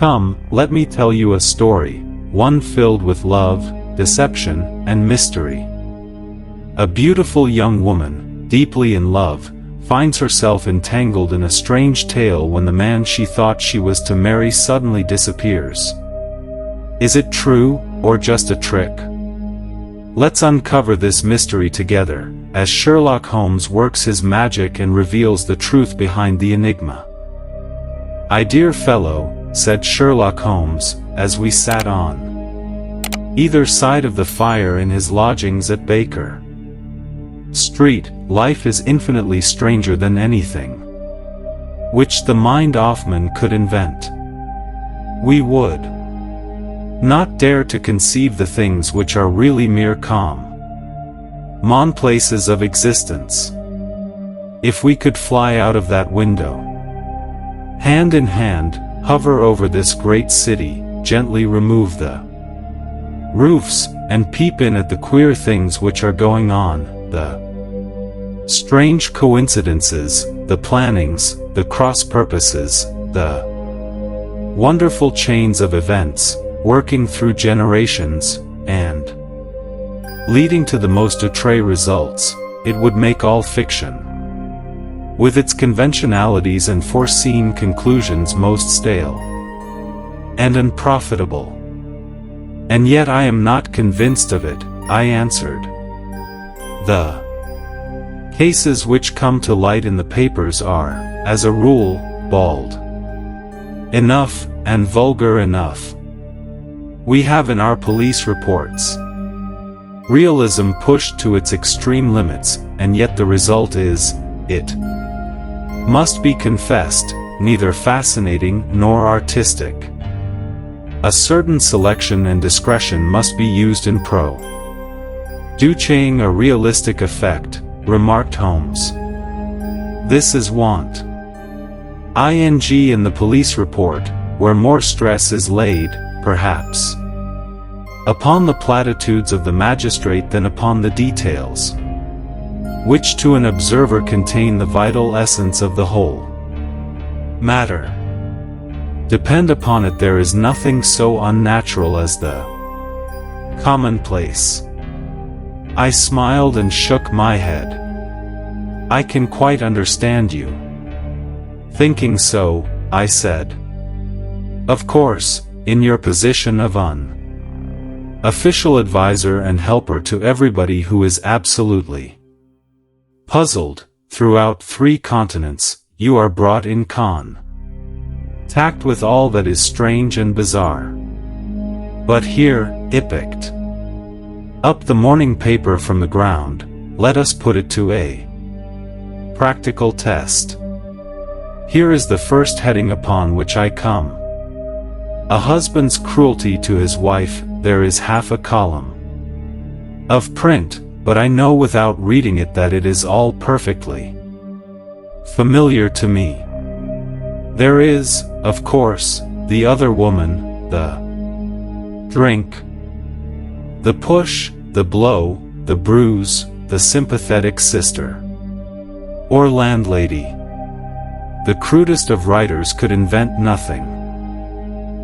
Come, let me tell you a story, one filled with love, deception, and mystery. A beautiful young woman, deeply in love, finds herself entangled in a strange tale when the man she thought she was to marry suddenly disappears. Is it true, or just a trick? Let's uncover this mystery together, as Sherlock Holmes works his magic and reveals the truth behind the enigma. "My dear fellow," said Sherlock Holmes, as we sat on either side of the fire in his lodgings at Baker Street, "life is infinitely stranger than anything which the mind often could invent. We would not dare to conceive the things which are really mere commonplaces of existence. If we could fly out of that window, hand in hand, hover over this great city, gently remove the roofs, and peep in at the queer things which are going on, the strange coincidences, the plannings, the cross-purposes, the wonderful chains of events, working through generations, and leading to the most outre results, it would make all fiction, with its conventionalities and foreseen conclusions, most stale and unprofitable. And yet I am not convinced of it," I answered. "The cases which come to light in the papers are, as a rule, bald enough, and vulgar enough. We have in our police reports realism pushed to its extreme limits, and yet the result is, it must be confessed, neither fascinating nor artistic. A certain selection and discretion must be used in producing a realistic effect," remarked Holmes. "This is want in the police report, where more stress is laid, perhaps, upon the platitudes of the magistrate than upon the details, which to an observer contain the vital essence of the whole matter. Depend upon it, there is nothing so unnatural as the commonplace." I smiled and shook my head. "I can quite understand you thinking so," I said. "Of course, in your position of official advisor and helper to everybody who is absolutely puzzled, throughout 3 continents, you are brought in contact with all that is strange and bizarre. But here, I picked up the morning paper from the ground, let us put it to a practical test. Here is the first heading upon which I come. A husband's cruelty to his wife. There is half a column of print, but I know without reading it that it is all perfectly familiar to me. There is, of course, the other woman, the drink, the push, the blow, the bruise, the sympathetic sister or landlady. The crudest of writers could invent nothing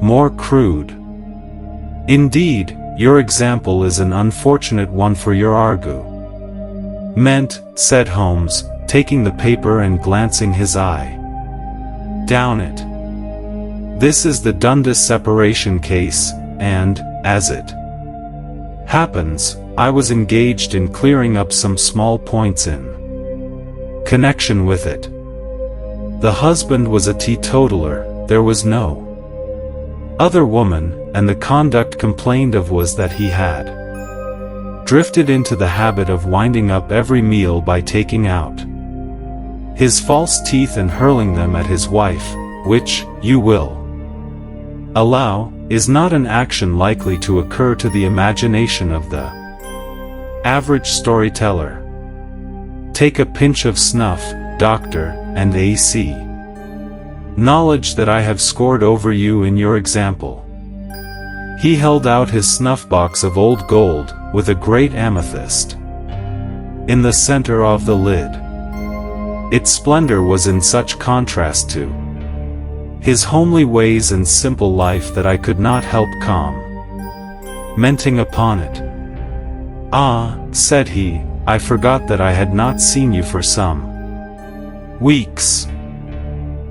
more crude. Indeed, your example is an unfortunate one for your argument," said Holmes, taking the paper and glancing his eye down it. "This is the Dundas separation case, and, as it happens, I was engaged in clearing up some small points in connection with it. The husband was a teetotaler, there was no other woman, and the conduct complained of was that he had drifted into the habit of winding up every meal by taking out his false teeth and hurling them at his wife, which, you will allow, is not an action likely to occur to the imagination of the average storyteller. Take a pinch of snuff, doctor, and AC. Knowledge that I have scored over you in your example." He held out his snuff-box of old gold, with a great amethyst in the center of the lid. Its splendor was in such contrast to his homely ways and simple life that I could not help commenting upon it. "Ah," said he, "I forgot that I had not seen you for some weeks.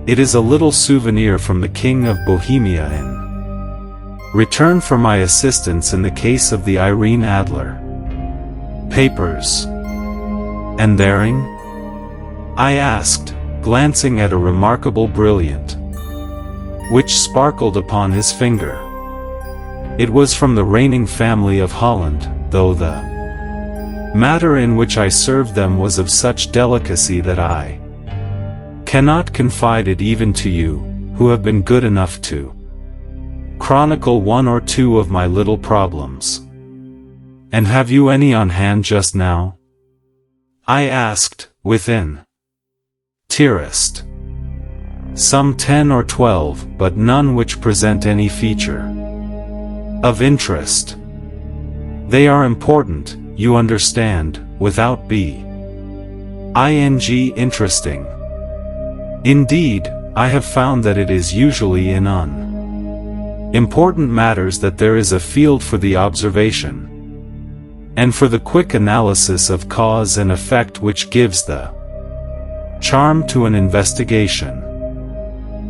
It is a little souvenir from the King of Bohemia in return for my assistance in the case of the Irene Adler papers." "And therein?" I asked, glancing at a remarkable brilliant which sparkled upon his finger. It was from the reigning family of Holland, though the matter in which I served them was of such delicacy that I cannot confide it even to you, who have been good enough to chronicle one or two of my little problems. "And have you any on hand just now?" I asked, within terraced. "Some 10 or 12, but none which present any feature of interest. They are important, you understand, without being interesting. Indeed, I have found that it is usually in important matters that there is a field for the observation, and for the quick analysis of cause and effect which gives the charm to an investigation.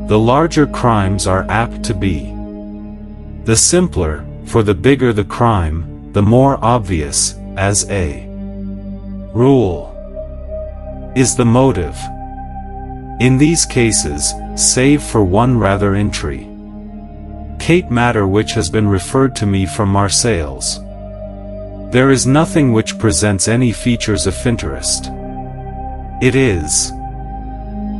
The larger crimes are apt to be the simpler, for the bigger the crime, the more obvious, as a rule, is the motive. In these cases, save for one rather intricate matter which has been referred to me from Marseilles, there is nothing which presents any features of interest. It is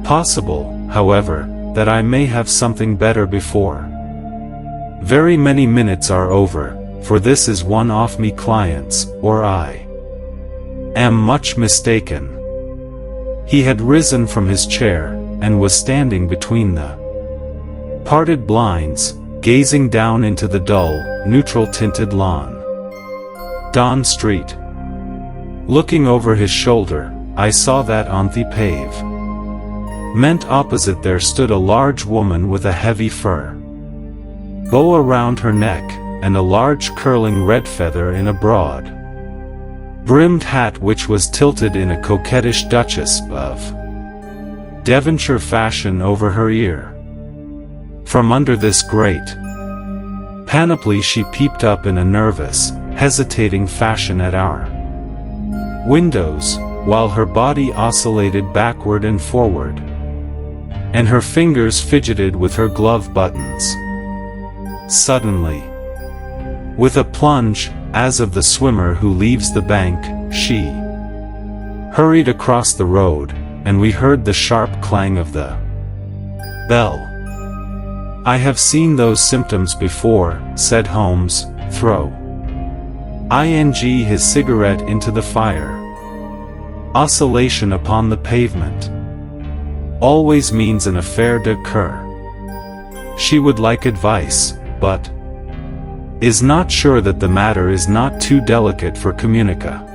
possible, however, that I may have something better before very many minutes are over, for this is one of me clients, or I am much mistaken." He had risen from his chair, and was standing between the parted blinds, gazing down into the dull, neutral-tinted lawn Don Street. Looking over his shoulder, I saw that on the pavement opposite there stood a large woman with a heavy fur bow around her neck, and a large curling red feather in a broad brimmed hat which was tilted in a coquettish Duchess of Devonshire fashion over her ear. From under this great panoply she peeped up in a nervous, hesitating fashion at our windows, while her body oscillated backward and forward, and her fingers fidgeted with her glove buttons. Suddenly, with a plunge, as of the swimmer who leaves the bank, she hurried across the road, and we heard the sharp clang of the bell. "I have seen those symptoms before," said Holmes, throwing his cigarette into the fire. "Oscillation upon the pavement always means an affaire de cœur. She would like advice, but is not sure that the matter is not too delicate for communication.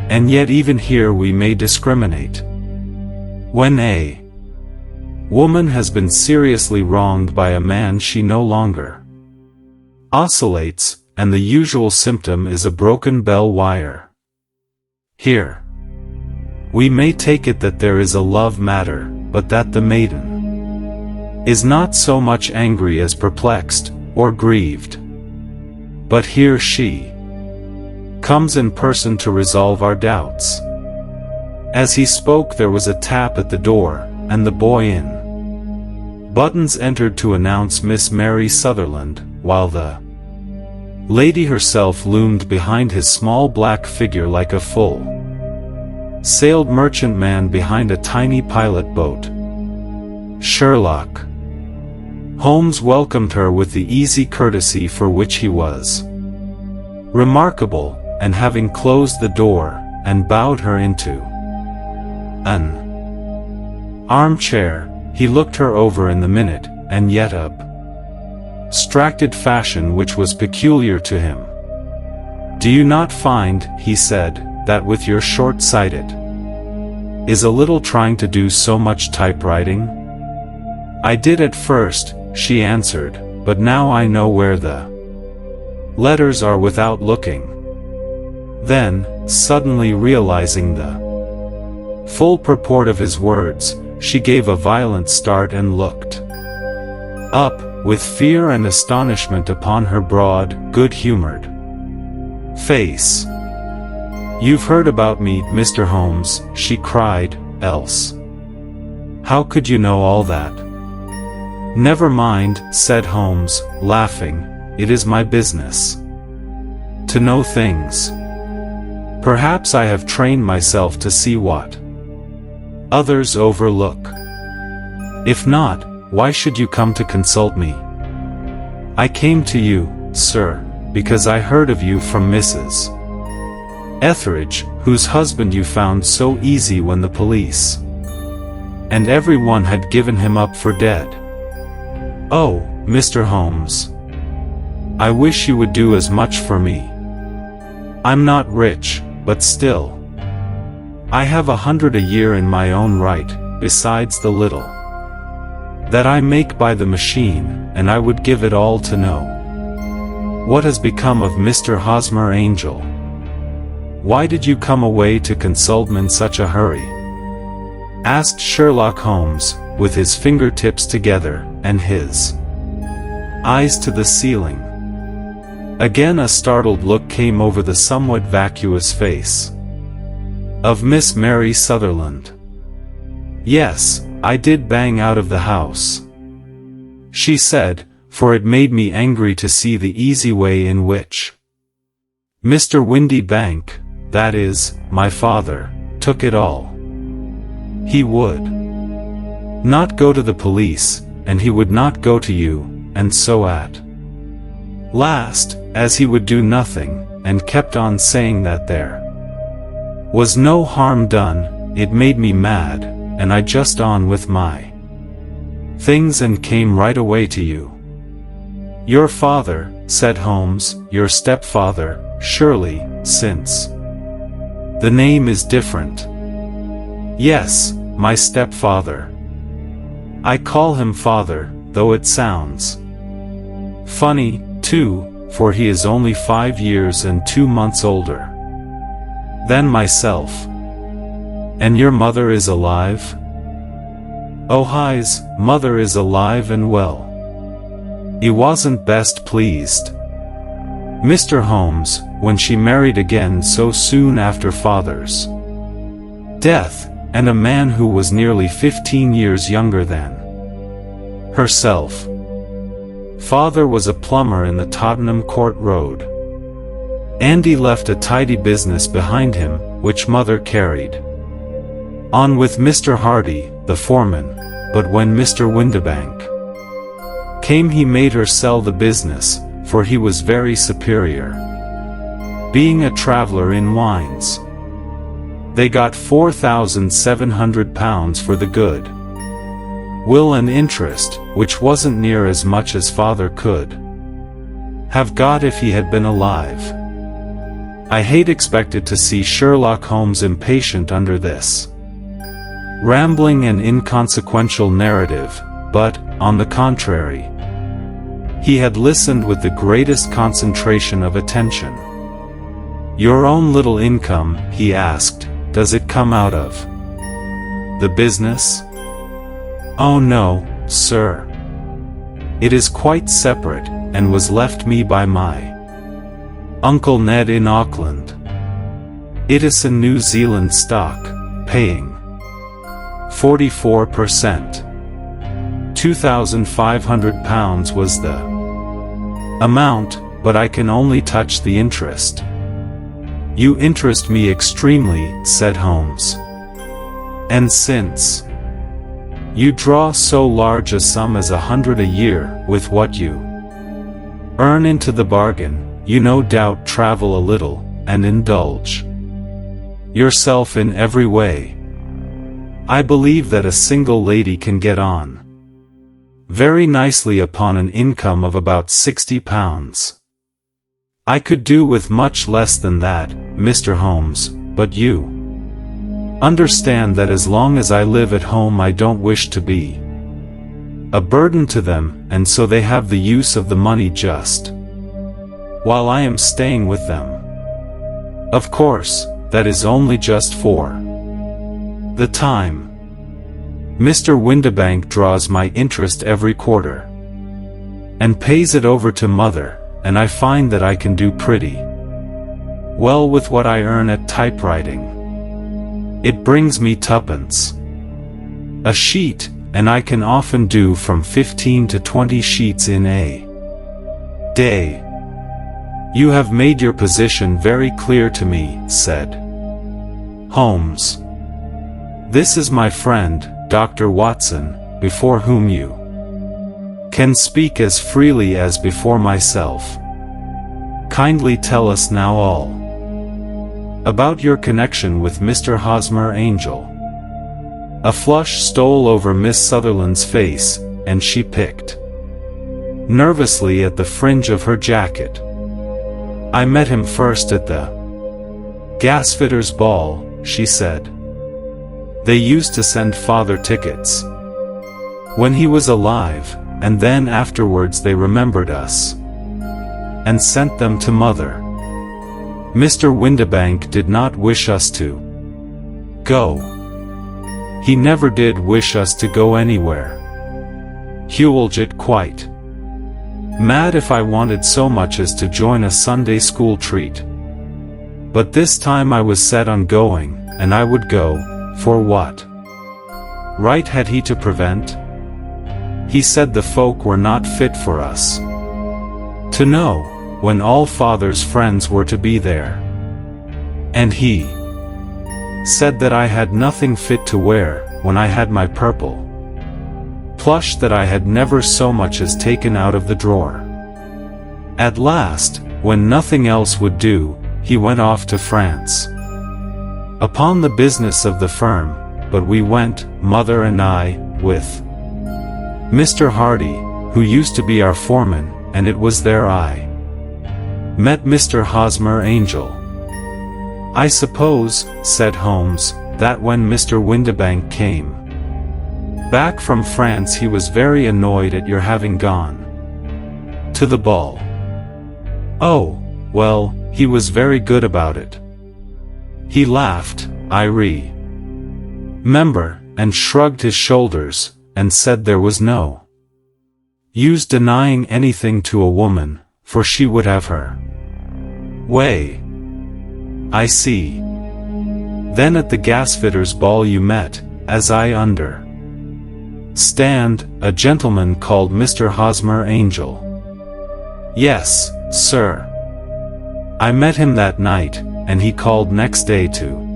And yet even here we may discriminate. When a woman has been seriously wronged by a man she no longer oscillates, and the usual symptom is a broken bell wire. Here we may take it that there is a love matter, but that the maiden is not so much angry as perplexed, or grieved. But here she comes in person to resolve our doubts." As he spoke there was a tap at the door, and the boy in buttons entered to announce Miss Mary Sutherland, while the lady herself loomed behind his small black figure like a full-sailed merchantman behind a tiny pilot boat. Sherlock Holmes welcomed her with the easy courtesy for which he was remarkable, and having closed the door, and bowed her into an armchair, he looked her over in the minute, and yet abstracted fashion which was peculiar to him. "Do you not find," he said, "that with your short-sighted is a little trying to do so much typewriting?" I did at first, she answered, but now I know where the letters are without looking. Then, suddenly realizing the full purport of his words, she gave a violent start and looked up, with fear and astonishment upon her broad, good-humored face. "You've heard about me, Mr. Holmes," she cried, "else how could you know all that?" "Never mind," said Holmes, laughing, "it is my business to know things. Perhaps I have trained myself to see what others overlook. If not, why should you come to consult me?" "I came to you, sir, because I heard of you from Mrs. Etheridge, whose husband you found so easy when the police and everyone had given him up for dead." "Oh, Mr. Holmes, I wish you would do as much for me. I'm not rich, but still, I have 100 a year in my own right, besides the little that I make by the machine, and I would give it all to know what has become of Mr. Hosmer Angel." "Why did you come away to consult me in such a hurry?" asked Sherlock Holmes, with his fingertips together, and his eyes to the ceiling. Again a startled look came over the somewhat vacuous face of Miss Mary Sutherland. "Yes, I did bang out of the house," she said, "for it made me angry to see the easy way in which Mr. Windybank, that is, my father, took it all. He would not go to the police, and he would not go to you, and so at last, as he would do nothing, and kept on saying that there was no harm done, it made me mad, and I just on with my things and came right away to you." "Your father," said Holmes, "your stepfather, surely, since the name is different." "Yes, my stepfather. I call him father, though it sounds funny, too, for he is only 5 years and 2 months older than myself." "And your mother is alive?" "Oh, his mother is alive and well. He wasn't best pleased, Mr. Holmes, when she married again so soon after father's death, and a man who was nearly 15 years younger than herself. Father was a plumber in the Tottenham Court Road. Andy left a tidy business behind him, which mother carried on with Mr. Hardy, the foreman, but when Mr. Windybank came he made her sell the business, for he was very superior, being a traveller in wines. They got £4,700 for the good will and interest, which wasn't near as much as father could have got if he had been alive." I had expected to see Sherlock Holmes impatient under this rambling and inconsequential narrative, but, on the contrary, he had listened with the greatest concentration of attention. "Your own little income," he asked, "does it come out of the business?" "Oh no, sir. It is quite separate, and was left me by my Uncle Ned in Auckland. It is a New Zealand stock, paying 44%. £2,500 was the amount, but I can only touch the interest." "You interest me extremely," said Holmes. "And since you draw so large a sum as 100 a year, with what you earn into the bargain, you no doubt travel a little, and indulge yourself in every way. I believe that a single lady can get on very nicely upon an income of about £60. I could do with much less than that, Mr. Holmes, but you understand that as long as I live at home I don't wish to be a burden to them, and so they have the use of the money just while I am staying with them. Of course, that is only just for the time. Mr. Windibank draws my interest every quarter and pays it over to Mother, and I find that I can do pretty well with what I earn at typewriting. It brings me tuppence a sheet, and I can often do from 15 to 20 sheets in a day. You have made your position very clear to me, said Holmes. This is my friend, Dr. Watson, before whom you can speak as freely as before myself. Kindly tell us now all about your connection with Mr. Hosmer Angel. A flush stole over Miss Sutherland's face, and she picked nervously at the fringe of her jacket. I met him first at the gasfitter's ball, she said. They used to send Father tickets when he was alive, and then afterwards they remembered us and sent them to Mother. Mr. Windibank did not wish us to go. He never did wish us to go anywhere. He'll get quite mad if I wanted so much as to join a Sunday school treat. But this time I was set on going, and I would go, for what right had he to prevent? He said the folk were not fit for us to know, when all Father's friends were to be there. And he said that I had nothing fit to wear, when I had my purple plush that I had never so much as taken out of the drawer. At last, when nothing else would do, he went off to France upon the business of the firm, but we went, Mother and I, with Mr. Hardy, who used to be our foreman, and it was there I met Mr. Hosmer Angel. I suppose, said Holmes, that when Mr. Windibank came back from France he was very annoyed at your having gone to the ball. Oh, well, he was very good about it. He laughed, I remember, and shrugged his shoulders, and said there was no use denying anything to a woman, for she would have her way. I see. Then at the gasfitter's ball you met, as I understand, a gentleman called Mr. Hosmer Angel. Yes, sir. I met him that night, and he called next day to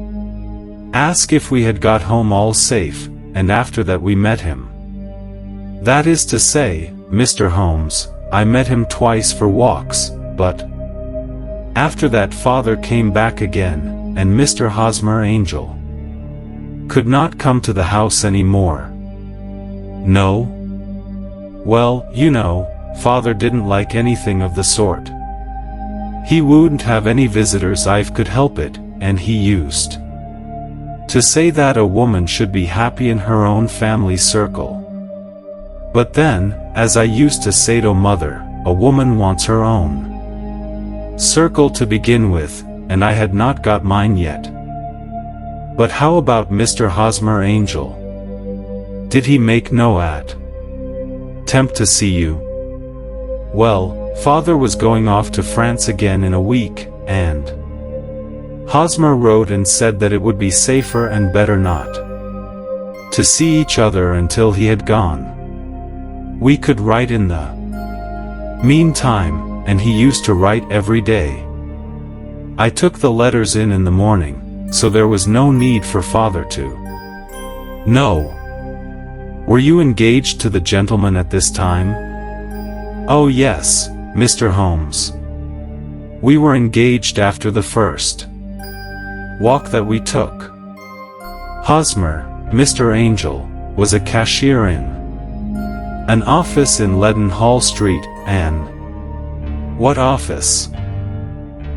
ask if we had got home all safe, and after that we met him. That is to say, Mr. Holmes, I met him twice for walks, but after that Father came back again, and Mr. Hosmer Angel could not come to the house any more. No? Well, you know, Father didn't like anything of the sort. He wouldn't have any visitors if could help it, and he used to say that a woman should be happy in her own family circle. But then, as I used to say to Mother, a woman wants her own circle to begin with, and I had not got mine yet. But how about Mr. Hosmer Angel? Did he make no attempt to see you? Well, Father was going off to France again in a week, and Hosmer wrote and said that it would be safer and better not to see each other until he had gone. We could write in the meantime, and he used to write every day. I took the letters in the morning, so there was no need for Father to know. Were you engaged to the gentleman at this time? Oh yes, Mr. Holmes. We were engaged after the first walk that we took. Hosmer, Mr. Angel, was a cashier in an office in Leadenhall Street, and what office?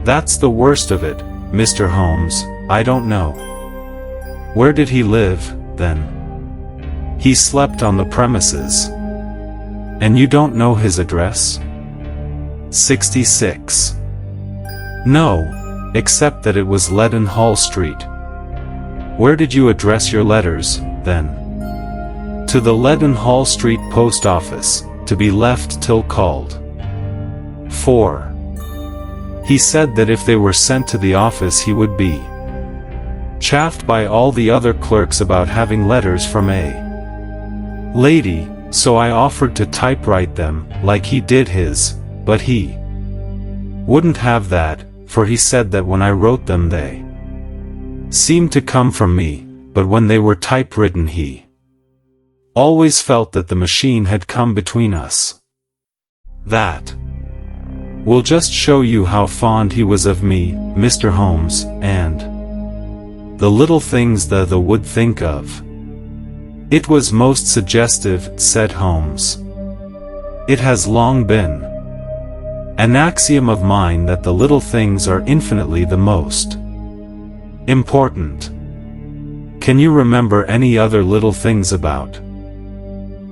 That's the worst of it, Mr. Holmes, I don't know. Where did he live, then? He slept on the premises. And you don't know his address? 66. No, except that it was Leadenhall Street. Where did you address your letters, then? To the Leadenhall Street post office, to be left till called. 4. He said that if they were sent to the office he would be chaffed by all the other clerks about having letters from a lady, so I offered to typewrite them, like he did his, but he wouldn't have that, for he said that when I wrote them they seemed to come from me, but when they were typewritten he always felt that the machine had come between us. That will just show you how fond he was of me, Mr. Holmes, and the little things the would think of. It was most suggestive, said Holmes. It has long been an axiom of mine that the little things are infinitely the most important. Can you remember any other little things about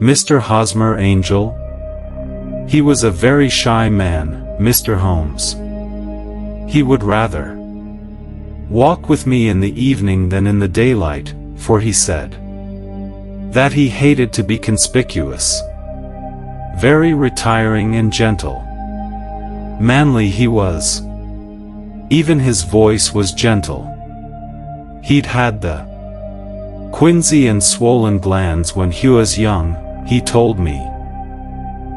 Mr. Hosmer Angel? He was a very shy man, Mr. Holmes. He would rather walk with me in the evening than in the daylight, for he said that he hated to be conspicuous. Very retiring and gentle. Manly he was. Even his voice was gentle. He'd had the quinsy and swollen glands when he was young, he told me,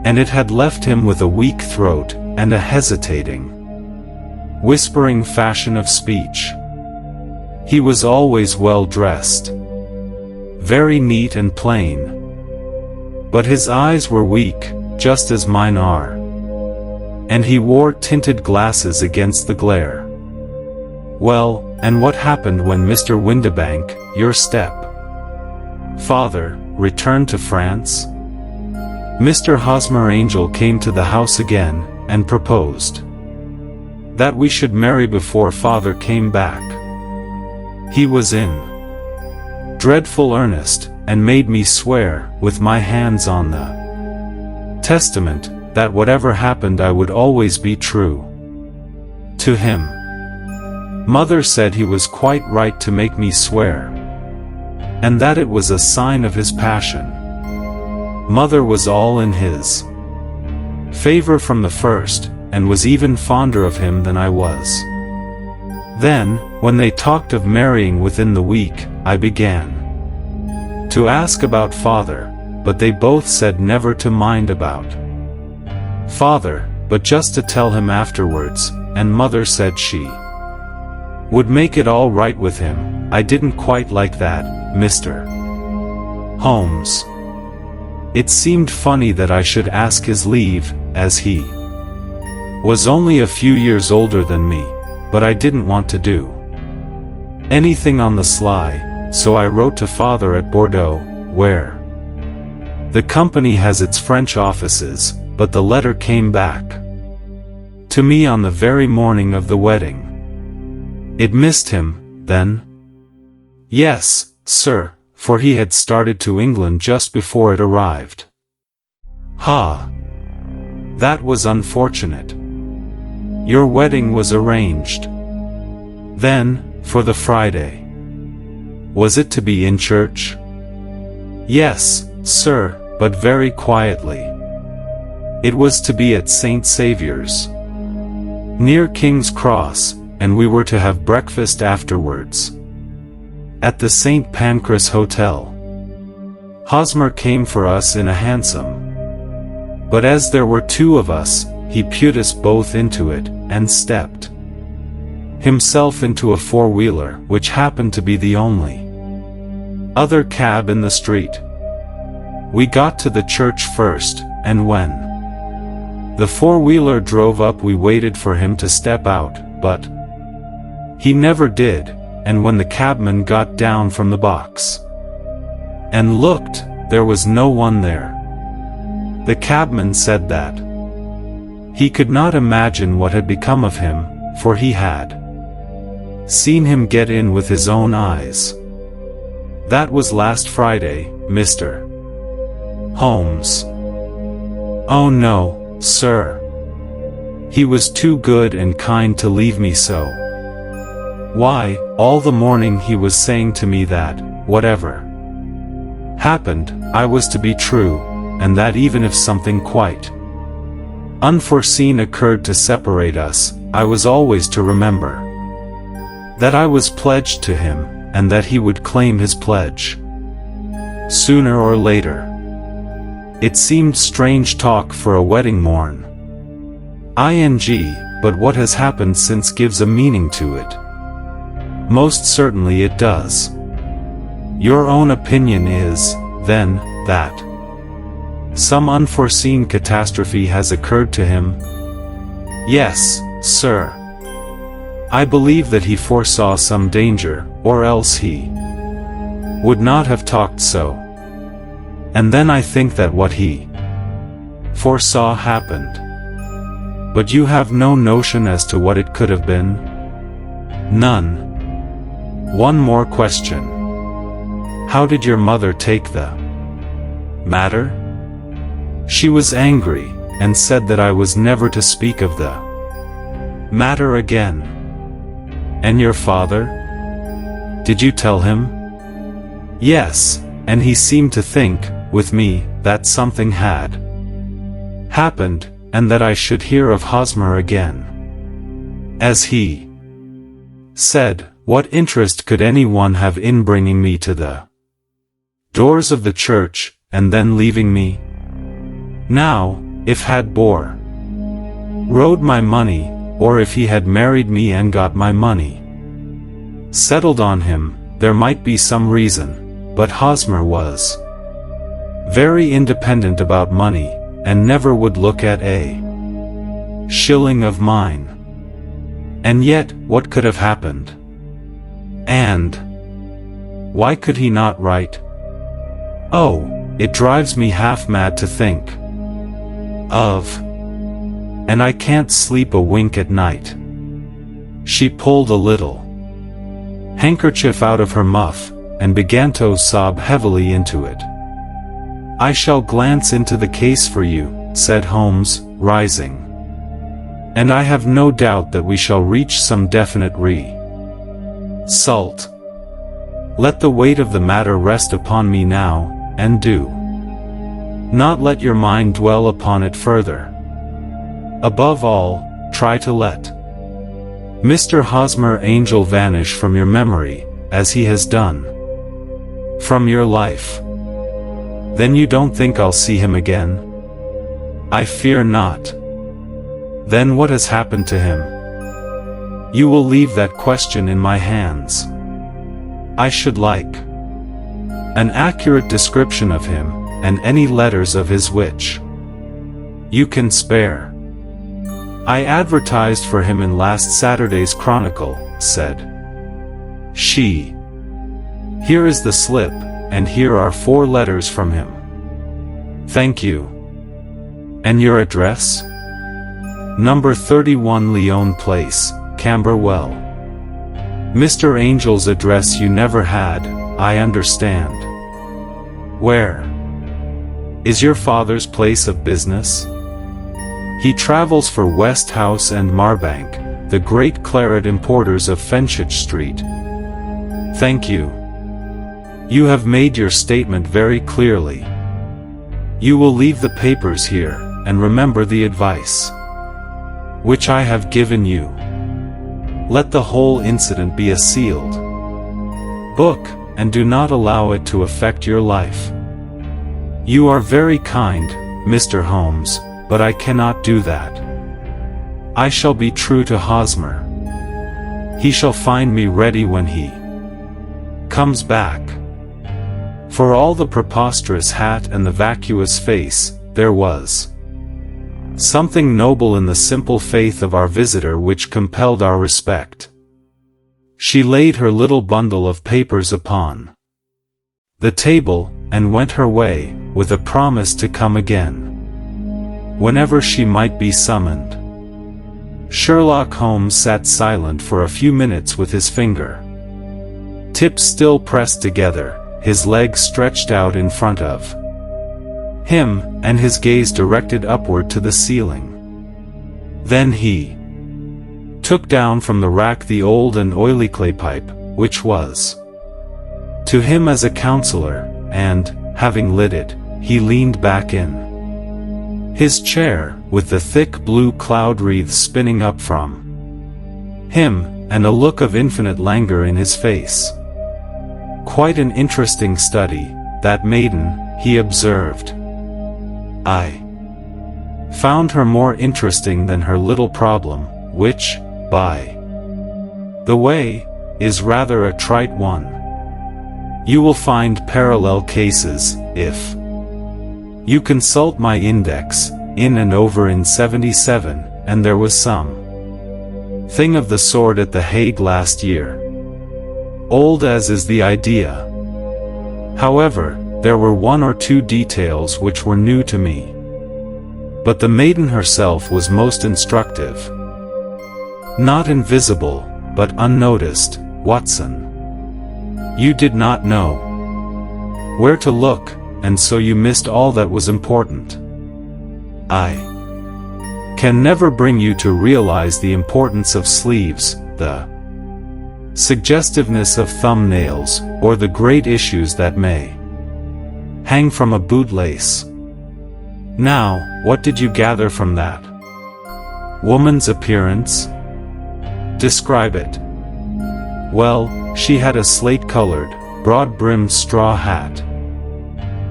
and it had left him with a weak throat, and a hesitating, whispering fashion of speech. He was always well dressed, very neat and plain, but his eyes were weak, just as mine are, and he wore tinted glasses against the glare. Well, and what happened when Mr. Windibank, your father, returned to France? Mr. Hosmer Angel came to the house again, and proposed that we should marry before father came back. He was in dreadful earnest, and made me swear, with my hands on the testament, that whatever happened I would always be true to him. Mother said he was quite right to make me swear, and that it was a sign of his passion. Mother was all in his favor from the first, and was even fonder of him than I was. Then, when they talked of marrying within the week, I began to ask about father, but they both said never to mind about father, but just to tell him afterwards, and mother said she would make it all right with him. I didn't quite like that, Mr. Holmes. It seemed funny that I should ask his leave, as he was only a few years older than me, but I didn't want to do anything on the sly, so I wrote to father at Bordeaux, where the company has its French offices, but the letter came back to me on the very morning of the wedding. It missed him, then? Yes, sir, for he had started to England just before it arrived. Ha! That was unfortunate. Your wedding was arranged, then, for the Friday. Was it to be in church? Yes, sir, but very quietly. It was to be at St. Saviour's, near King's Cross, and we were to have breakfast afterwards at the St. Pancras Hotel. Hosmer came for us in a hansom, but as there were two of us, he put us both into it, and stepped himself into a four-wheeler, which happened to be the only other cab in the street. We got to the church first, and when the four-wheeler drove up we waited for him to step out, but he never did, and when the cabman got down from the box and looked, there was no one there. The cabman said that he could not imagine what had become of him, for he had seen him get in with his own eyes. That was last Friday, Mr. Holmes. "Oh no, sir. He was too good and kind to leave me so. Why, all the morning he was saying to me that, whatever happened, I was to be true, and that even if something quite unforeseen occurred to separate us, I was always to remember that I was pledged to him, and that he would claim his pledge sooner or later." It seemed strange talk for a wedding morn. But what has happened since gives a meaning to it. Most certainly it does. Your own opinion is, then, that some unforeseen catastrophe has occurred to him? Yes, sir. I believe that he foresaw some danger, or else he would not have talked so. And then I think that what he foresaw happened. But you have no notion as to what it could have been? None. One more question. How did your mother take the matter? She was angry, and said that I was never to speak of the matter again. And your father? Did you tell him? Yes, and he seemed to think, with me, that something had happened, and that I should hear of Hosmer again. As he said, what interest could anyone have in bringing me to the doors of the church, and then leaving me? Now, if had borrowed my money, or if he had married me and got my money settled on him, there might be some reason, but Hosmer was very independent about money, and never would look at a shilling of mine. And yet, what could have happened? And why could he not write? Oh, it drives me half mad to think of, and I can't sleep a wink at night. She pulled a little handkerchief out of her muff, and began to sob heavily into it. I shall glance into the case for you, said Holmes, rising. And I have no doubt that we shall reach some definite result. Let the weight of the matter rest upon me now, and do not let your mind dwell upon it further. Above all, try to let Mr. Hosmer Angel vanish from your memory, as he has done from your life. Then you don't think I'll see him again? I fear not. Then what has happened to him? You will leave that question in my hands. I should like an accurate description of him, and any letters of his which you can spare. I advertised for him in last Saturday's Chronicle, said she. Here is the slip, and here are 4 letters from him. Thank you. And your address? Number 31 Leon Place, Camberwell. Mr. Angel's address you never had, I understand. Where is your father's place of business? He travels for West House and Marbank, the great claret importers of Fenchurch Street. Thank you. You have made your statement very clearly. You will leave the papers here, and remember the advice which I have given you. Let the whole incident be a sealed book, and do not allow it to affect your life. You are very kind, Mr. Holmes, but I cannot do that. I shall be true to Hosmer. He shall find me ready when he comes back. For all the preposterous hat and the vacuous face, there was something noble in the simple faith of our visitor which compelled our respect. She laid her little bundle of papers upon the table, and went her way, with a promise to come again whenever she might be summoned. Sherlock Holmes sat silent for a few minutes with his finger tips still pressed together, his legs stretched out in front of him, and his gaze directed upward to the ceiling. Then he took down from the rack the old and oily clay pipe, which was to him as a counselor, and, having lit it, he leaned back in his chair, with the thick blue cloud wreaths spinning up from him, and a look of infinite languor in his face. "Quite an interesting study, that maiden," he observed. "I found her more interesting than her little problem, which, by the way, is rather a trite one. You will find parallel cases, if you consult my index, in and over in 77, and there was some thing of the sort at The Hague last year. Old as is the idea. However, there were one or two details which were new to me. But the maiden herself was most instructive. Not invisible, but unnoticed, Watson. You did not know where to look, and so you missed all that was important. I can never bring you to realize the importance of sleeves, the suggestiveness of thumbnails, or the great issues that may hang from a bootlace. Now, what did you gather from that? Woman's appearance? Describe it." "Well, she had a slate-colored, broad-brimmed straw hat,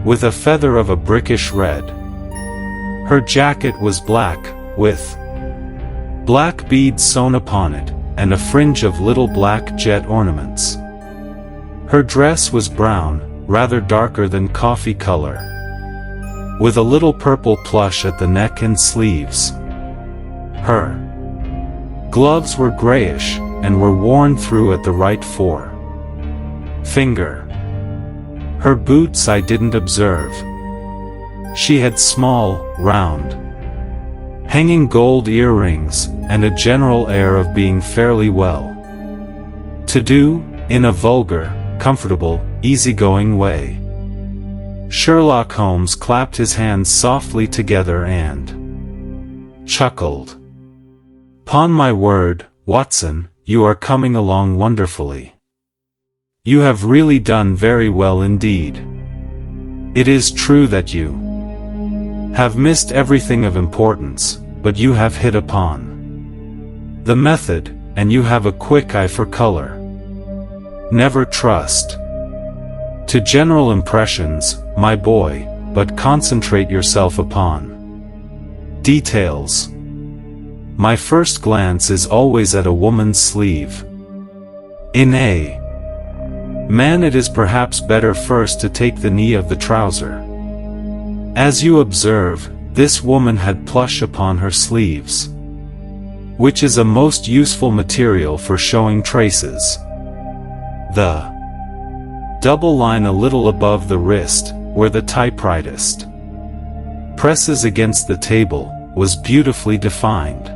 with a feather of a brickish red. Her jacket was black, with black beads sewn upon it, and a fringe of little black jet ornaments. Her dress was brown, rather darker than coffee color, with a little purple plush at the neck and sleeves. Her gloves were grayish, and were worn through at the right forefinger. Her boots I didn't observe. She had small, round, hanging gold earrings, and a general air of being fairly well to do, in a vulgar, comfortable, easy-going way." Sherlock Holmes clapped his hands softly together and chuckled. "'Pon my word, Watson, you are coming along wonderfully. You have really done very well indeed. It is true that you have missed everything of importance, but you have hit upon the method, and you have a quick eye for color. Never trust to general impressions, my boy, but concentrate yourself upon details. My first glance is always at a woman's sleeve. In a man it is perhaps better first to take the knee of the trouser. As you observe, this woman had plush upon her sleeves, which is a most useful material for showing traces. The double line a little above the wrist, where the typewritist presses against the table, was beautifully defined.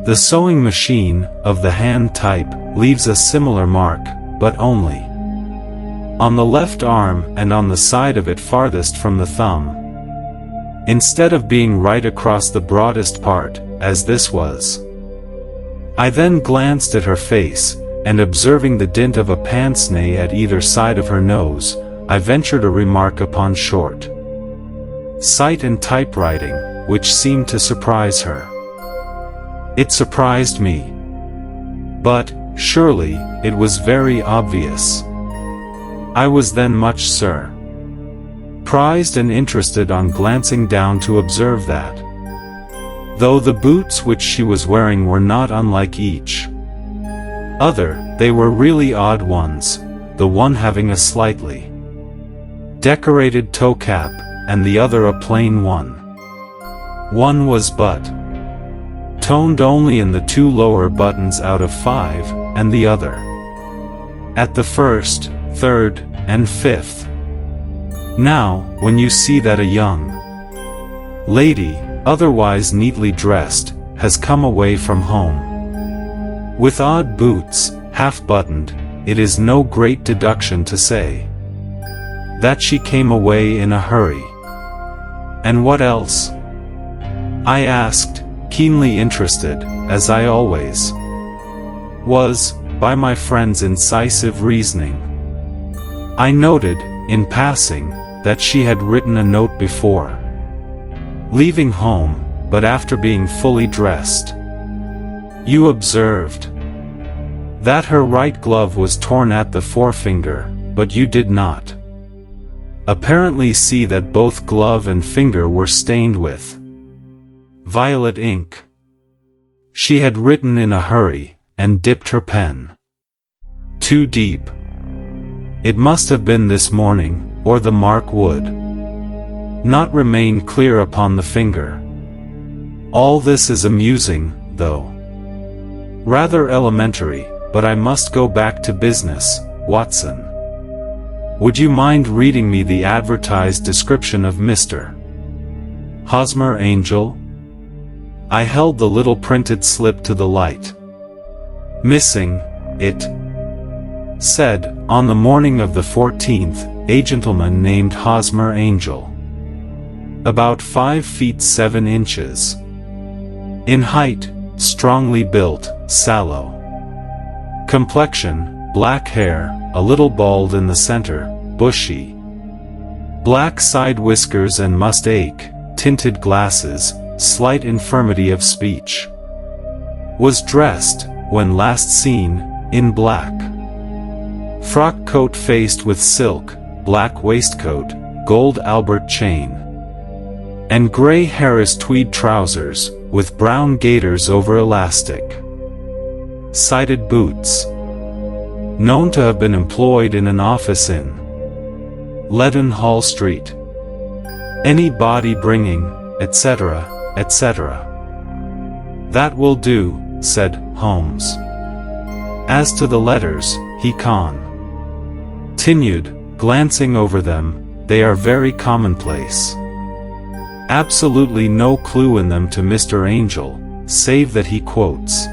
The sewing machine, of the hand type, leaves a similar mark, but only on the left arm and on the side of it farthest from the thumb, instead of being right across the broadest part, as this was. I then glanced at her face, and observing the dint of a pince-nez at either side of her nose, I ventured a remark upon short sight and typewriting, which seemed to surprise her. It surprised me. But, surely, it was very obvious. I was then much surprised and interested on glancing down to observe that, though the boots which she was wearing were not unlike each other, they were really odd ones, the one having a slightly decorated toe cap, and the other a plain one. One was but toned only in the 2 lower buttons out of 5, and the other at the 1st, 3rd, and 5th. Now, when you see that a young lady, otherwise neatly dressed, has come away from home with odd boots, half-buttoned, it is no great deduction to say that she came away in a hurry. And what else? I asked, keenly interested, as I always was, by my friend's incisive reasoning. I noted, in passing, that she had written a note before leaving home, but after being fully dressed. You observed that her right glove was torn at the forefinger, but you did not apparently see that both glove and finger were stained with violet ink. She had written in a hurry, and dipped her pen too deep. It must have been this morning, or the mark would not remain clear upon the finger. All this is amusing, though rather elementary, but I must go back to business, Watson. Would you mind reading me the advertised description of Mr. Hosmer Angel? I held the little printed slip to the light. Missing, it said, on the morning of the 14th, a gentleman named Hosmer Angel. About 5 feet 7 inches. In height, strongly built, sallow. Complexion, black hair, a little bald in the center, bushy. Black side whiskers and must-ache, tinted glasses, slight infirmity of speech. Was dressed, when last seen, in black. Frock coat faced with silk, black waistcoat, gold Albert chain. And grey Harris tweed trousers, with brown gaiters over elastic. Sided boots. Known to have been employed in an office in Leadenhall Street. Any body bringing, etc., etc. That will do, said Holmes. As to the letters, he continued, glancing over them, they are very commonplace. Absolutely no clue in them to Mr. Angel, save that he quotes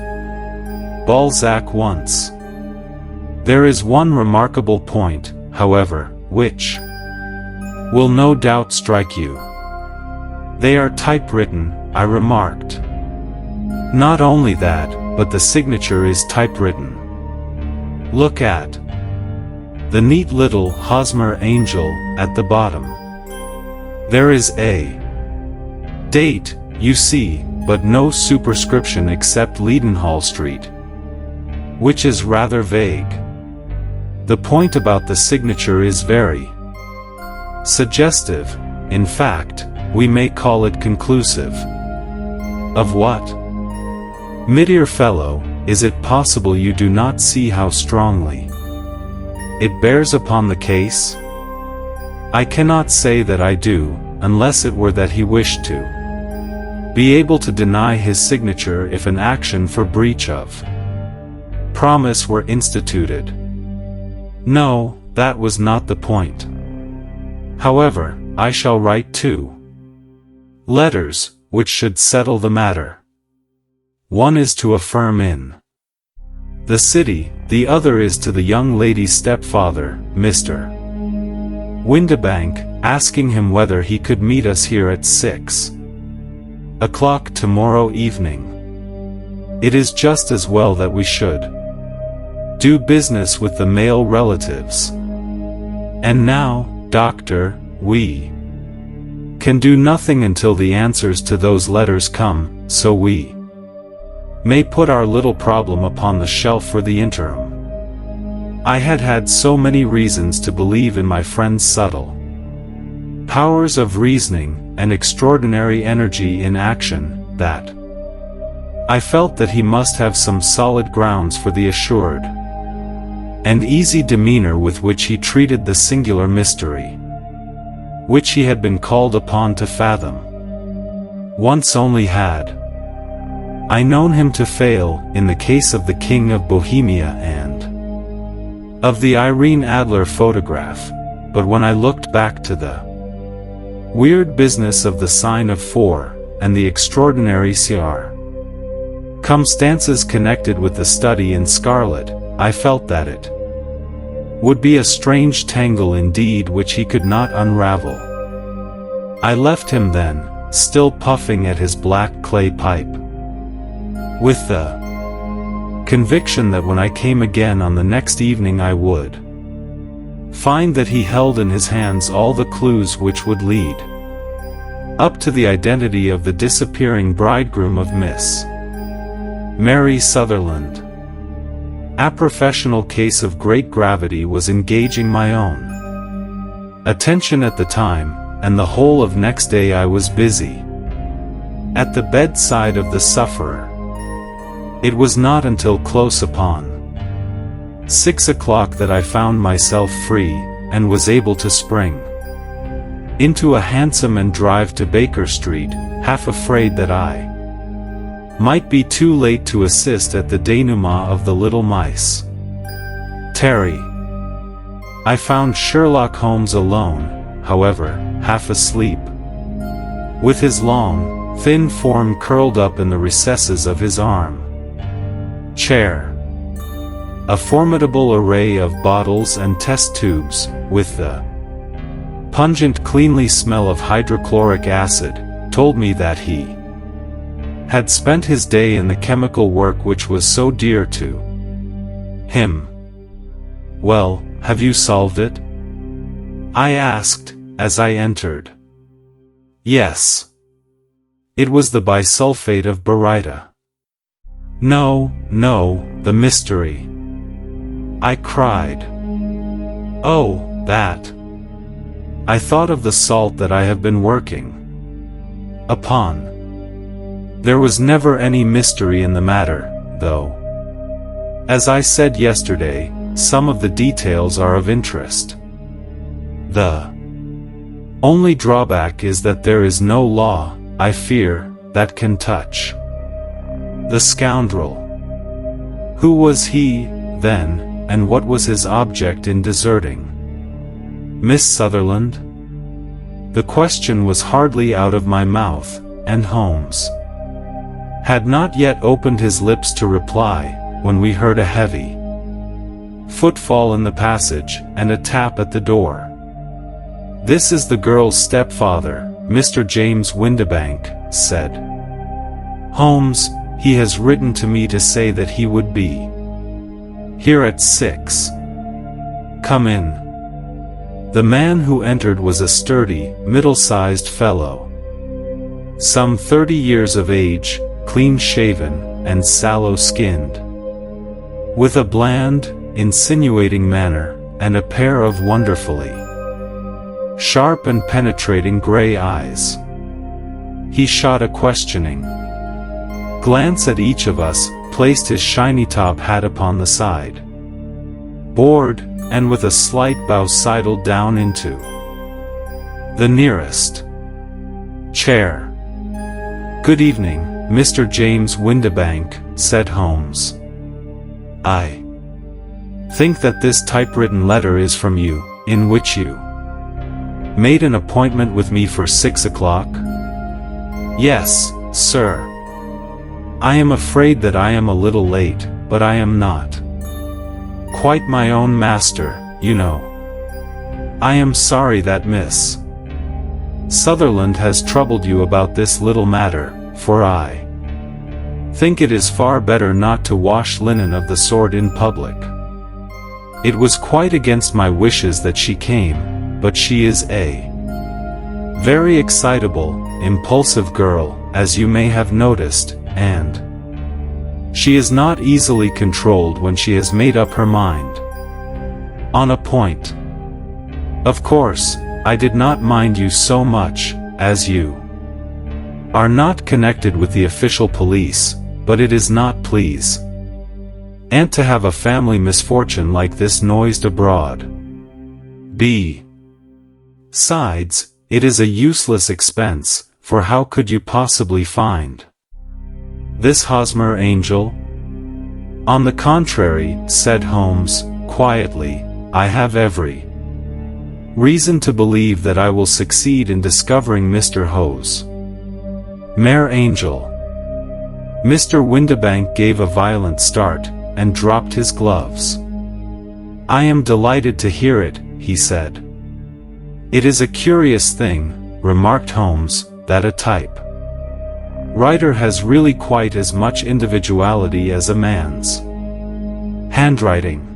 Balzac once. There is one remarkable point, however, which will no doubt strike you. They are typewritten, I remarked. Not only that, but the signature is typewritten. Look at the neat little Hosmer Angel at the bottom. There is a date, you see, but no superscription except Leadenhall Street, which is rather vague. The point about the signature is very suggestive. In fact, we may call it conclusive. Of what? My dear fellow, is it possible you do not see how strongly it bears upon the case? I cannot say that I do, unless it were that he wished to be able to deny his signature if an action for breach of promise were instituted. No, that was not the point. However, I shall write 2 letters, which should settle the matter. One is to a firm in the city, the other is to the young lady's stepfather, Mr. Windibank, asking him whether he could meet us here at 6 o'clock tomorrow evening. It is just as well that we should do business with the male relatives. And now, Doctor, we can do nothing until the answers to those letters come, so we may put our little problem upon the shelf for the interim. I had had so many reasons to believe in my friend's subtle powers of reasoning, and extraordinary energy in action, that I felt that he must have some solid grounds for the assured and easy demeanor with which he treated the singular mystery, which he had been called upon to fathom. Once only had I known him to fail, in the case of the King of Bohemia and of the Irene Adler photograph, but when I looked back to the weird business of the sign of 4, and the extraordinary circumstances connected with the study in scarlet, I felt that it would be a strange tangle indeed which he could not unravel. I left him then, still puffing at his black clay pipe, with the conviction that when I came again on the next evening I would find that he held in his hands all the clues which would lead up to the identity of the disappearing bridegroom of Miss Mary Sutherland. A professional case of great gravity was engaging my own attention at the time, and the whole of next day I was busy at the bedside of the sufferer. It was not until close upon 6 o'clock that I found myself free, and was able to spring into a hansom and drive to Baker Street, half afraid that I might be too late to assist at the denouement of the little mice. Terry. I found Sherlock Holmes alone, however, half asleep, with his long, thin form curled up in the recesses of his arm chair. A formidable array of bottles and test tubes, with the pungent cleanly smell of hydrochloric acid, told me that he had spent his day in the chemical work which was so dear to him. "Well, have you solved it?" I asked, as I entered. "Yes. It was the bisulfate of baryta." "No, no, the mystery," I cried. "Oh, that. I thought of the salt that I have been working upon. There was never any mystery in the matter, though. As I said yesterday, some of the details are of interest. The only drawback is that there is no law, I fear, that can touch the scoundrel. Who was he, then, and what was his object in deserting Miss Sutherland?" The question was hardly out of my mouth, and Holmes had not yet opened his lips to reply, when we heard a heavy footfall in the passage, and a tap at the door. "This is the girl's stepfather, Mr. James Windibank," said Holmes. "He has written to me to say that he would be here at 6. Come in." The man who entered was a sturdy, middle-sized fellow, some 30 years of age, clean-shaven, and sallow-skinned, with a bland, insinuating manner, and a pair of wonderfully sharp and penetrating gray eyes. He shot a questioning glance at each of us, placed his shiny top hat upon the side board, and with a slight bow sidled down into the nearest chair. "Good evening, Mr. James Windibank," said Holmes. "I think that this typewritten letter is from you, in which you made an appointment with me for 6 o'clock? "Yes, sir. I am afraid that I am a little late, but I am not quite my own master, you know. I am sorry that Miss Sutherland has troubled you about this little matter, for I think it is far better not to wash linen of the sort in public. It was quite against my wishes that she came, but she is a very excitable, impulsive girl, as you may have noticed, and she is not easily controlled when she has made up her mind on a point. Of course, I did not mind you so much, as you are not connected with the official police, but it is not please and to have a family misfortune like this noised abroad. Besides, it is a useless expense, for how could you possibly find this Hosmer Angel?" "On the contrary," said Holmes, quietly, "I have every reason to believe that I will succeed in discovering Mr. Hosmer Angel." Mr. Windibank gave a violent start, and dropped his gloves. "I am delighted to hear it," he said. "It is a curious thing, remarked Holmes, that a typewriter has really quite as much individuality as a man's handwriting.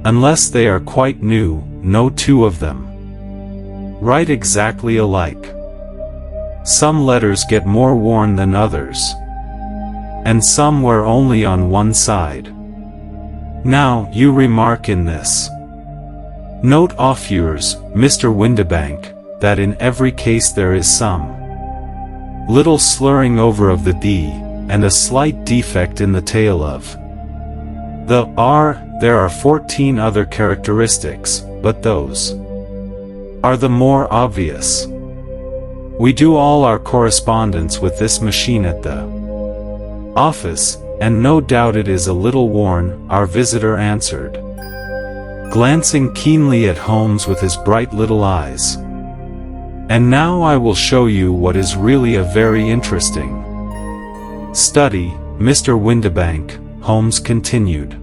Unless they are quite new, no two of them write exactly alike. Some letters get more worn than others, and some wear only on one side. Now, you remark in this note of yours, Mr. Windibank, that in every case there is some little slurring over of the D, and a slight defect in the tail of the R. There are 14 other characteristics, but those are the more obvious. We do all our correspondence with this machine at the office, and no doubt it is a little worn, our visitor answered, glancing keenly at Holmes with his bright little eyes. And now I will show you what is really a very interesting study, Mr. Windibank, Holmes continued.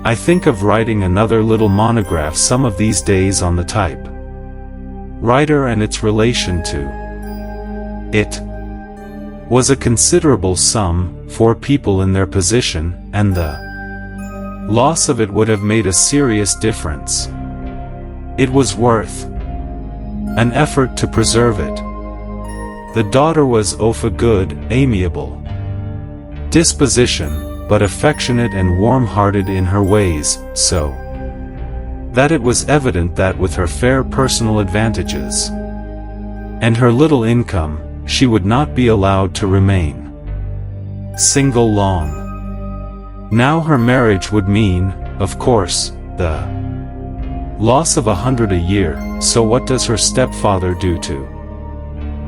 I think of writing another little monograph some of these days on the typewriter and its relation to it. Was a considerable sum for people in their position, and the loss of it would have made a serious difference. It was worth an effort to preserve it. The daughter was of a good, amiable disposition, but affectionate and warm-hearted in her ways, so that it was evident that with her fair personal advantages and her little income, she would not be allowed to remain single long. Now her marriage would mean, of course, the loss of 100 a year, so what does her stepfather do to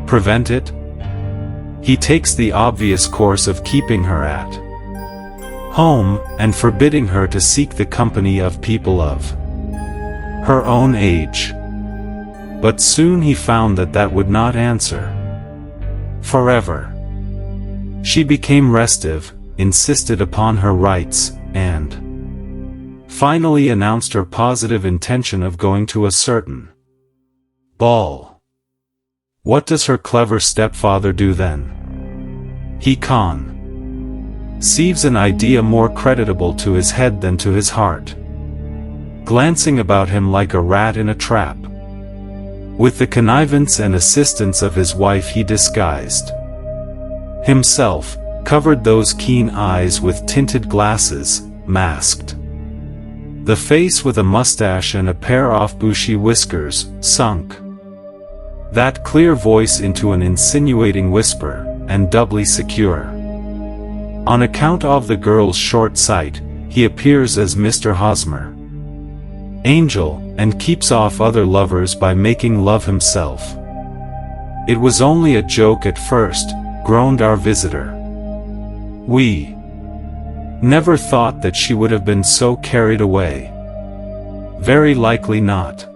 prevent it? He takes the obvious course of keeping her at home, and forbidding her to seek the company of people of her own age. But soon he found that that would not answer forever. She became restive, insisted upon her rights, and finally announced her positive intention of going to a certain ball. What does her clever stepfather do then? He conceives an idea more creditable to his head than to his heart. Glancing about him like a rat in a trap, with the connivance and assistance of his wife he disguised himself, covered those keen eyes with tinted glasses, masked the face with a mustache and a pair of bushy whiskers, sunk that clear voice into an insinuating whisper, and doubly secure. On account of the girl's short sight, he appears as Mr. Hosmer Angel, and keeps off other lovers by making love himself. It was only a joke at first, groaned our visitor. We never thought that she would have been so carried away. Very likely not.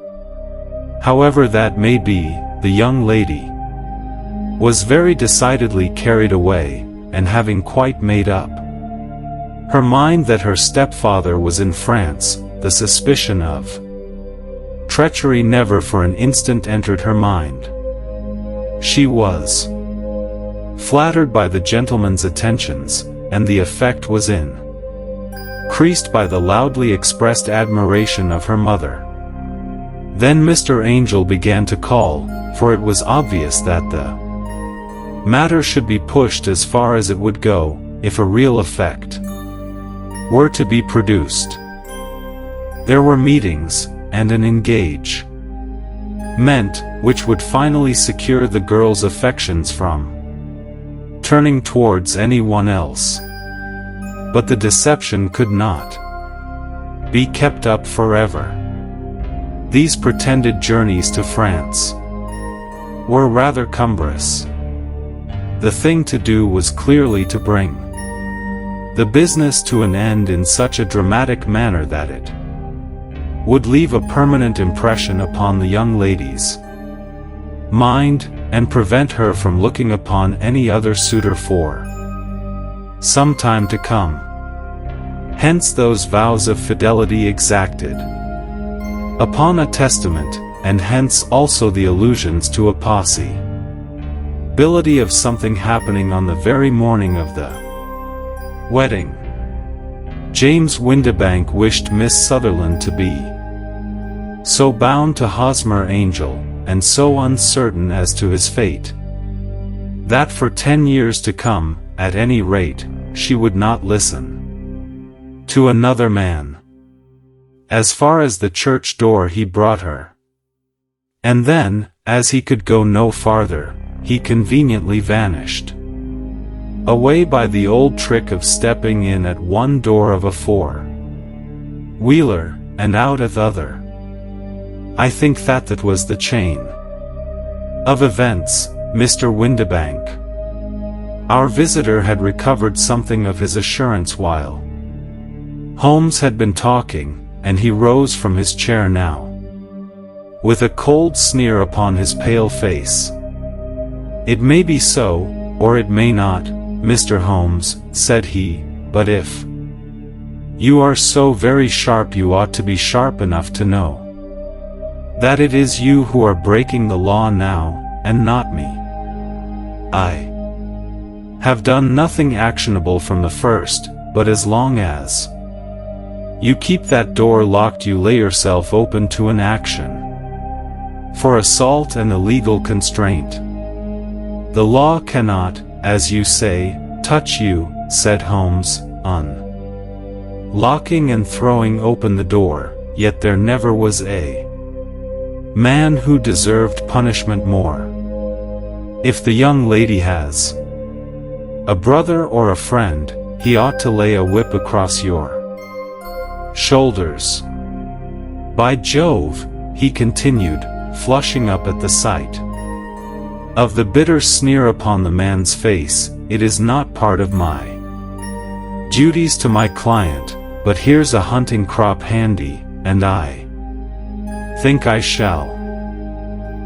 However that may be, the young lady was very decidedly carried away, and having quite made up her mind that her stepfather was in France, the suspicion of treachery never for an instant entered her mind. She was flattered by the gentleman's attentions, and the effect was increased by the loudly expressed admiration of her mother. Then Mr. Angel began to call, for it was obvious that the matter should be pushed as far as it would go, if a real effect were to be produced. There were meetings, and an engagement, which would finally secure the girl's affections from turning towards anyone else. But the deception could not be kept up forever. These pretended journeys to France were rather cumbrous. The thing to do was clearly to bring the business to an end in such a dramatic manner that it would leave a permanent impression upon the young lady's mind, and prevent her from looking upon any other suitor for some time to come. Hence those vows of fidelity exacted upon a testament, and hence also the allusions to a possibility of something happening on the very morning of the wedding. James Windibank wished Miss Sutherland to be so bound to Hosmer Angel, and so uncertain as to his fate, that for 10 years to come, at any rate, she would not listen to another man. As far as the church door he brought her. And then, as he could go no farther, he conveniently vanished away by the old trick of stepping in at one door of a four-wheeler, and out at the other. I think that was the chain of events, Mr. Windibank. Our visitor had recovered something of his assurance while Holmes had been talking, and he rose from his chair now, with a cold sneer upon his pale face. "It may be so, or it may not, Mr. Holmes," said he, "but if you are so very sharp, you ought to be sharp enough to know that it is you who are breaking the law now, and not me. I have done nothing actionable from the first, but as long as you keep that door locked, you lay yourself open to an action for assault and illegal constraint. The law cannot, as you say, touch you," said Holmes, unlocking and throwing open the door, "yet there never was a man who deserved punishment more. If the young lady has a brother or a friend, he ought to lay a whip across your shoulders. By Jove," he continued, flushing up at the sight of the bitter sneer upon the man's face, "it is not part of my duties to my client, but here's a hunting crop handy, and I think I shall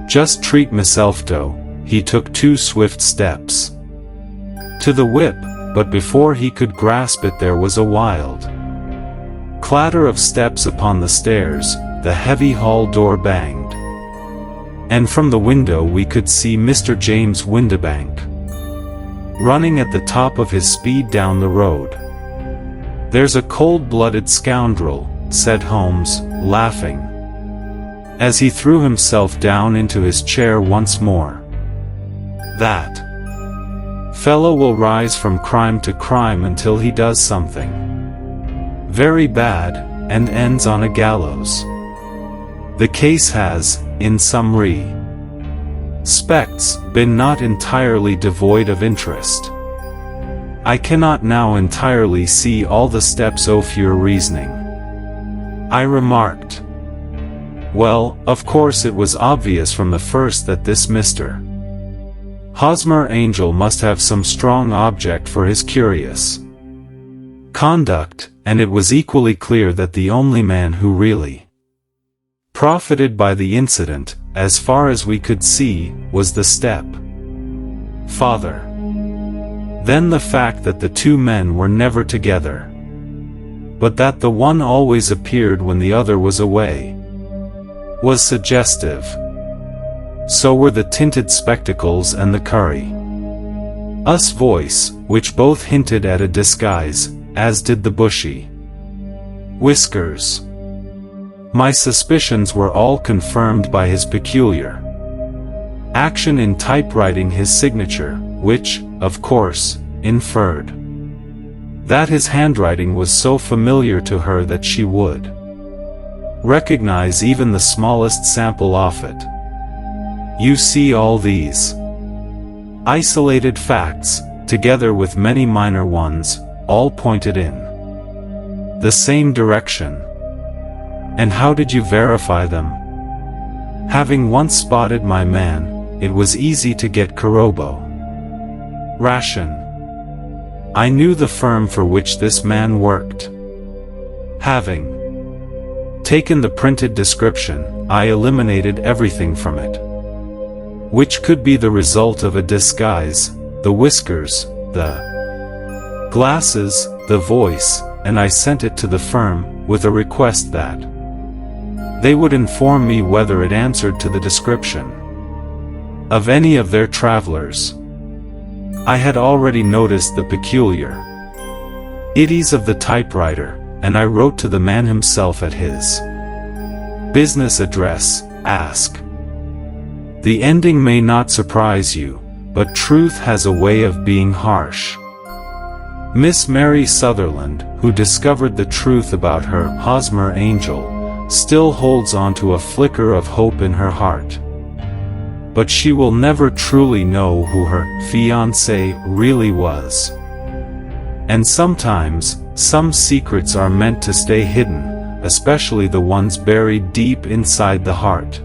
just treat myself to." He took 2 swift steps to the whip, but before he could grasp it there was a wild clatter of steps upon the stairs, the heavy hall door banged, and from the window we could see Mr. James Windibank running at the top of his speed down the road. "There's a cold-blooded scoundrel," said Holmes, laughing, as he threw himself down into his chair once more. "That fellow will rise from crime to crime until he does something very bad, and ends on a gallows. The case has, in some respects, been not entirely devoid of interest. I cannot now entirely see all the steps of your reasoning," I remarked. "Well, of course it was obvious from the first that this Mr. Hosmer Angel must have some strong object for his curious conduct, and it was equally clear that the only man who really profited by the incident, as far as we could see, was the step-father. Then the fact that the 2 men were never together, but that the one always appeared when the other was away, was suggestive. So were the tinted spectacles and the curry-us voice, which both hinted at a disguise, as did the bushy whiskers. My suspicions were all confirmed by his peculiar action in typewriting his signature, which, of course, inferred that his handwriting was so familiar to her that she would recognize even the smallest sample of it. You see, all these isolated facts, together with many minor ones, all pointed in the same direction. And how did you verify them? Having once spotted my man, it was easy to get corroboration. I knew the firm for which this man worked. Having taken the printed description, I eliminated everything from it which could be the result of a disguise: the whiskers, the glasses, the voice, and I sent it to the firm, with a request that They would inform me whether it answered to the description of any of their travelers. I had already noticed the peculiar idioms of the typewriter, and I wrote to the man himself at his business address, ask. The ending may not surprise you, but truth has a way of being harsh. Miss Mary Sutherland, who discovered the truth about her Hosmer Angel, still holds on to a flicker of hope in her heart. But she will never truly know who her fiancé really was. And sometimes, some secrets are meant to stay hidden, especially the ones buried deep inside the heart.